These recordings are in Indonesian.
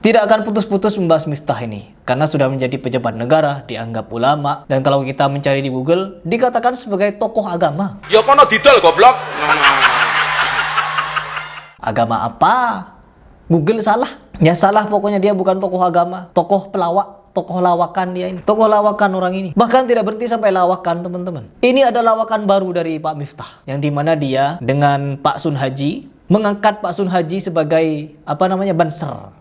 Tidak akan putus-putus membahas Miftah ini, karena sudah menjadi pejabat negara, dianggap ulama, dan kalau kita mencari di Google, dikatakan sebagai tokoh agama. Ya kono didol goblok. Agama apa? Google salah. Ya salah, pokoknya dia bukan tokoh agama, tokoh pelawak, tokoh lawakan dia ini. Tokoh lawakan orang ini. Bahkan tidak berhenti sampai lawakan, teman-teman. Ini ada lawakan baru dari Pak Miftah, yang dimana dia dengan Pak Sun Haji mengangkat Pak Sun Haji sebagai banser.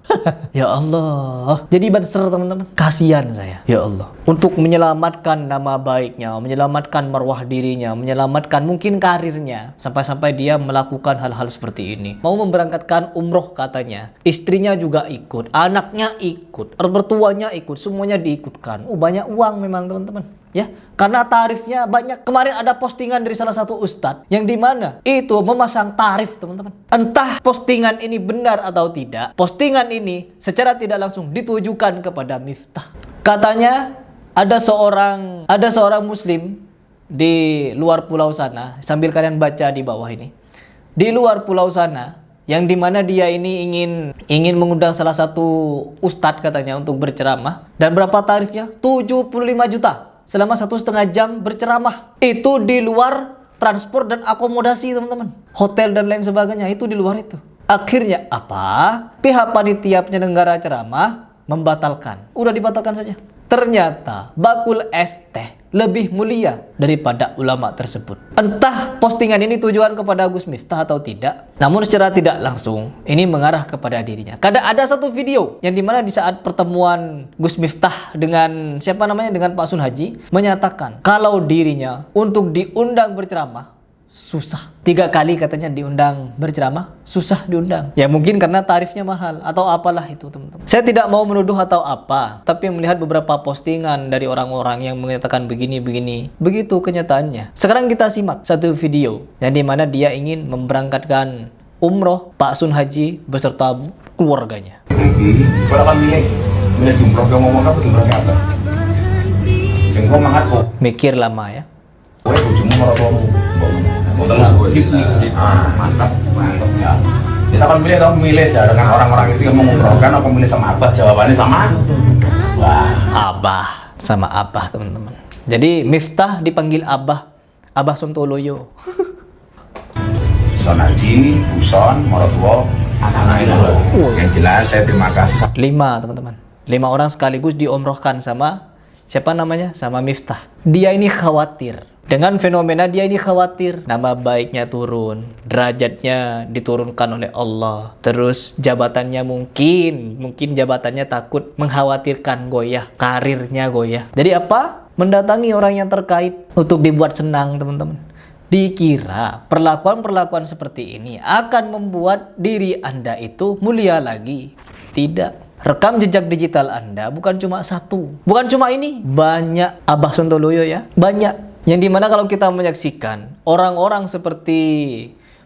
Ya Allah. Jadi banser, teman-teman. Kasihan saya. Ya Allah. Untuk menyelamatkan nama baiknya, menyelamatkan marwah dirinya, menyelamatkan mungkin karirnya, sampai-sampai dia melakukan hal-hal seperti ini. Mau memberangkatkan umroh katanya. Istrinya juga ikut, anaknya ikut, mertuanya ikut, semuanya diikutkan. Banyak uang memang, teman-teman. Ya, karena tarifnya banyak. Kemarin ada postingan dari salah satu ustadz yang dimana itu memasang tarif, teman-teman. Entah postingan ini benar atau tidak, postingan ini secara tidak langsung ditujukan kepada Miftah. Katanya ada seorang muslim di luar pulau sana, sambil kalian baca di bawah ini, di luar pulau sana, yang dimana dia ini ingin mengundang salah satu ustadz katanya untuk berceramah. Dan berapa tarifnya? 75 juta. Selama 1,5 jam berceramah. Itu di luar transport dan akomodasi, teman-teman. Hotel dan lain sebagainya, itu di luar itu. Akhirnya apa? Pihak panitia penyelenggara ceramah membatalkan. Udah dibatalkan saja. Ternyata bakul es teh lebih mulia daripada ulama tersebut. Entah postingan ini tujuan kepada Gus Miftah atau tidak, namun secara tidak langsung ini mengarah kepada dirinya. Kadang ada satu video yang dimana di saat pertemuan Gus Miftah dengan dengan Pak Sun Haji, menyatakan kalau dirinya untuk diundang berceramah susah. 3 kali katanya diundang berceramah, susah diundang. Ya mungkin karena tarifnya mahal atau apalah itu, teman-teman. Saya tidak mau menuduh atau apa, tapi melihat beberapa postingan dari orang-orang yang mengatakan begini-begini. Begitu kenyataannya. Sekarang kita simak satu video yang dimana dia ingin memberangkatkan umroh Pak Sun Haji beserta keluarganya. Kalau kan milih umroh yang ngomong apa umrohnya apa? Sengko mangat kok. Mikir lama ya. Kowe bojomu maratuamu. Mantap ya. Kita kan milih dengan orang-orang itu yang mengumrohkan apa milih sama abah, jawabannya sama. Wah, Abah sama Abah, teman-teman. Jadi Miftah dipanggil Abah, Abah Sontoloyo. Sun Haji, Buson, Maratua, anak-anak itu. Yang jelas saya terima kasih. 5, teman-teman. 5 orang sekaligus diumrohkan sama sama Miftah. Dia ini khawatir. Dengan fenomena dia ini khawatir, nama baiknya turun, derajatnya diturunkan oleh Allah. Terus jabatannya mungkin jabatannya takut mengkhawatirkan goyah, karirnya goyah. Jadi apa? Mendatangi orang yang terkait untuk dibuat senang, teman-teman. Dikira perlakuan-perlakuan seperti ini akan membuat diri Anda itu mulia lagi. Tidak. Rekam jejak digital Anda bukan cuma satu, bukan cuma ini, banyak. Abah Sontoloyo ya, banyak. Yang dimana kalau kita menyaksikan orang-orang seperti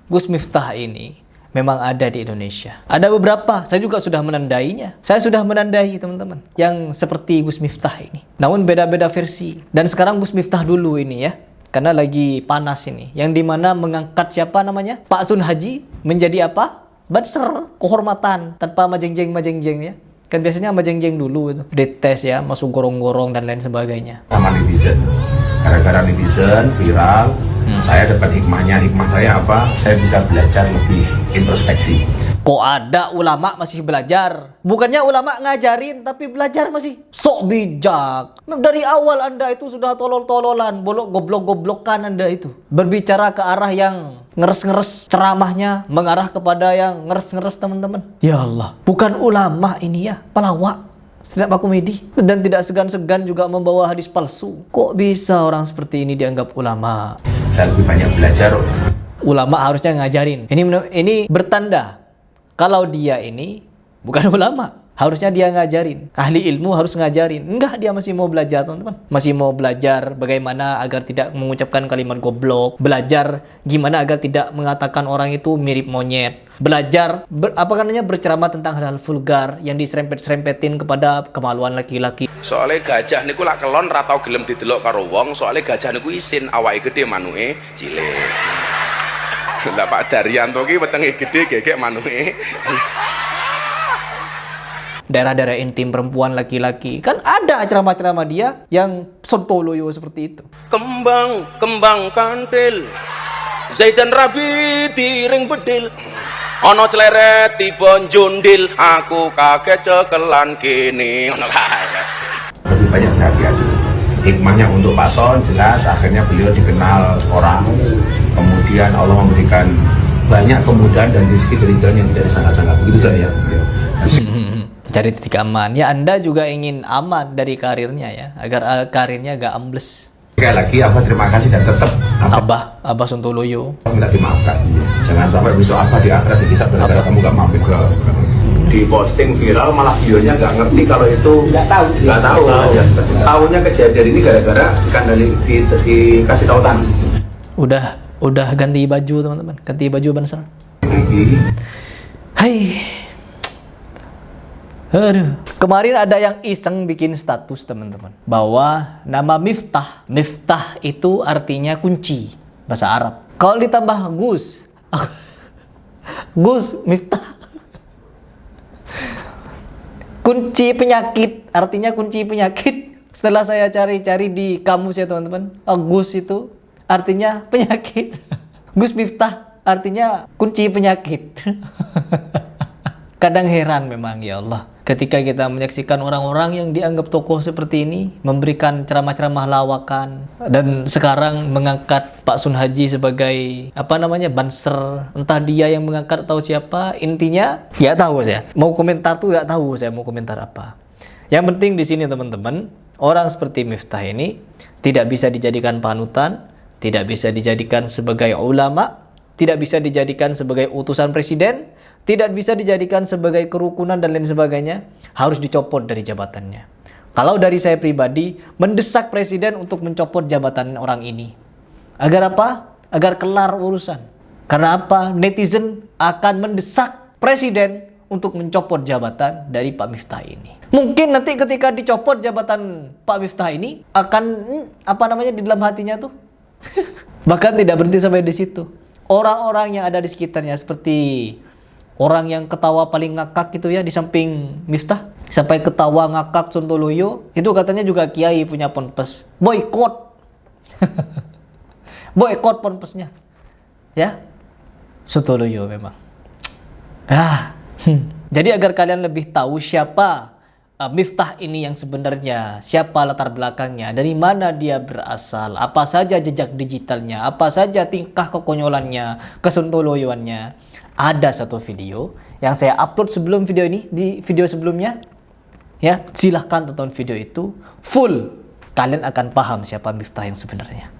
Gus Miftah ini memang ada di Indonesia. Ada beberapa, saya juga sudah menandainya. Saya sudah menandai, teman-teman, yang seperti Gus Miftah ini. Namun beda-beda versi. Dan sekarang Gus Miftah dulu ini ya, karena lagi panas ini. Yang dimana mengangkat Pak Sun Haji menjadi apa? Banser, kehormatan, tanpa majeng-jeng ya. Kan biasanya majeng-jeng dulu itu. Dites ya, masuk gorong-gorong dan lain sebagainya. Sama netizen. Gara-gara netizen viral, saya dapat hikmahnya. Hikmah saya apa? Saya bisa belajar lebih introspeksi. Kok ada ulama masih belajar? Bukannya ulama ngajarin, tapi belajar masih sok bijak. Dari awal Anda itu sudah tolol-tololan, goblok-goblokan Anda itu. Berbicara ke arah yang ngeres-ngeres, ceramahnya mengarah kepada yang ngeres-ngeres, teman-teman. Ya Allah, bukan ulama ini ya, pelawak. Stand up komedi, dan tidak segan-segan juga membawa hadis palsu. Kok bisa orang seperti ini dianggap ulama? Saya lebih banyak belajar. Ulama harusnya ngajarin. Ini bertanda kalau dia ini bukan ulama. Harusnya dia ngajarin. Ahli ilmu harus ngajarin. Enggak, dia masih mau belajar, teman-teman. Masih mau belajar bagaimana agar tidak mengucapkan kalimat goblok. Belajar gimana agar tidak mengatakan orang itu mirip monyet. Belajar berceramah tentang hal-hal vulgar yang diserempet-serempetin kepada kemaluan laki-laki. Soalnya gajah niku lak kelon ra tau gelem didelok karo wong, soalnya gajah niku isin, awake gede manuke cilik. Lah Pak Daryanto ki wetenge gede gegek manuke. daerah-daerah intim perempuan laki-laki. Kan ada ceramah-ceramah dia yang sontoloyo seperti itu. Kembang kantil Zaidan Rabi diring bedil ono celeret tiba jundil aku kaget cekelan kini ngono kae. Lebih banyak hati-hati. Hikmahnya untuk Pak Son jelas akhirnya beliau dikenal orang. Kemudian Allah memberikan banyak kemudahan dan rezeki dari jalan yang tidak disangka-sangka. Begitu kan ya. Cari titik aman. Ya Anda juga ingin aman dari karirnya ya, agar karirnya gak ambles. Sekali lagi terima kasih dan tetap Abah Sontoloyo. minta dimaafkan. Jangan sampai besok di akhirat bisa gara-gara kamu gak maafin ke di posting viral malah videonya nggak ngerti kalau itu nggak tahu aja. Tahunya kejadian ini gara-gara ikan dari dikasih tautan. Udah ganti baju teman-teman, ganti baju Banser. Hai. Aduh. Kemarin ada yang iseng bikin status teman-teman bahwa nama Miftah itu artinya kunci bahasa Arab. Kalau ditambah Gus Miftah kunci penyakit, artinya kunci penyakit. Setelah saya cari-cari di kamus ya teman-teman, Gus itu artinya penyakit. Gus Miftah artinya kunci penyakit. Kadang heran memang ya Allah, ketika kita menyaksikan orang-orang yang dianggap tokoh seperti ini memberikan ceramah-ceramah lawakan dan sekarang mengangkat Pak Sun Haji sebagai banser, entah dia yang mengangkat atau siapa, intinya nggak tahu saya mau komentar tuh, nggak tahu saya mau komentar apa. Yang penting di sini teman-teman, orang seperti Miftah ini tidak bisa dijadikan panutan, tidak bisa dijadikan sebagai ulama, tidak bisa dijadikan sebagai utusan presiden, tidak bisa dijadikan sebagai kerukunan dan lain sebagainya, harus dicopot dari jabatannya. Kalau dari saya pribadi, mendesak presiden untuk mencopot jabatan orang ini. Agar apa? Agar kelar urusan. Karena apa? Netizen akan mendesak presiden untuk mencopot jabatan dari Pak Miftah ini. Mungkin nanti ketika dicopot jabatan Pak Miftah ini, akan di dalam hatinya tuh. Bahkan tidak berhenti sampai di situ. Orang-orang yang ada di sekitarnya seperti orang yang ketawa paling ngakak gitu ya di samping Miftah, sampai ketawa ngakak Sontoloyo, itu katanya juga kiai punya ponpes. Boykot. Boykot ponpesnya. Ya. Sontoloyo memang. Jadi agar kalian lebih tahu siapa Miftah ini yang sebenarnya, siapa latar belakangnya, dari mana dia berasal, apa saja jejak digitalnya, apa saja tingkah kekonyolannya, kesontoloyoannya. Ada satu video yang saya upload sebelum video ini, di video sebelumnya ya, silahkan tonton video itu full, kalian akan paham siapa Miftah yang sebenarnya.